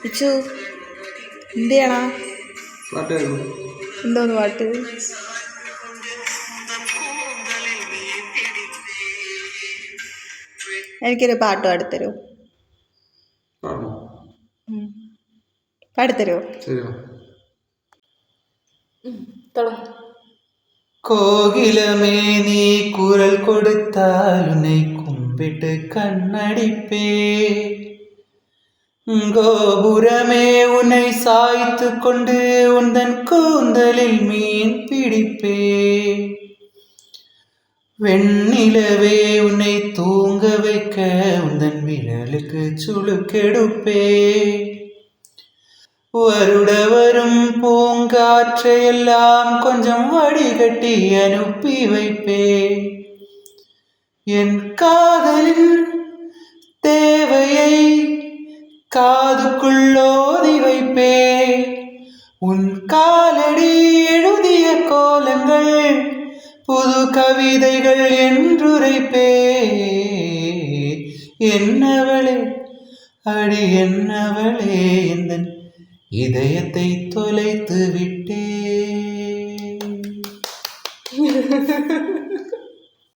ഇച്ചു എന്തിയാണാ പാട്ട് എന്തോന്ന് പാട്ട്? എനിക്കൊരു പാട്ട് പാടിത്തരോ? പാടിത്തരോ? கோகிலமே நீ குரல் கொடுத்தால் உன்னை கும்பிட்டு கண்ணடிப்பே, கோபுரமே உன்னை சாய்த்து கொண்டு உந்தன் கூந்தலில் மீன் பிடிப்பே, வெண்ணிலவே உன்னை தூங்க வைக்க உந்தன் விரலுக்கு சுளுக்கெடுப்பே, வருட வரும் பூங்காற்றையெல்லாம் கொஞ்சம் வடிகட்டி அனுப்பி வைப்பே, என் காதலின் தேவையை காதுக்குள்ளோதி வைப்பே, உன் காலடி எழுதிய கோலங்கள் புது கவிதைகள் என்றுரைப்பே, என்னவளே அடி என்னவளே எந்தன் இதயத்தை தொலைத்து விட்டே.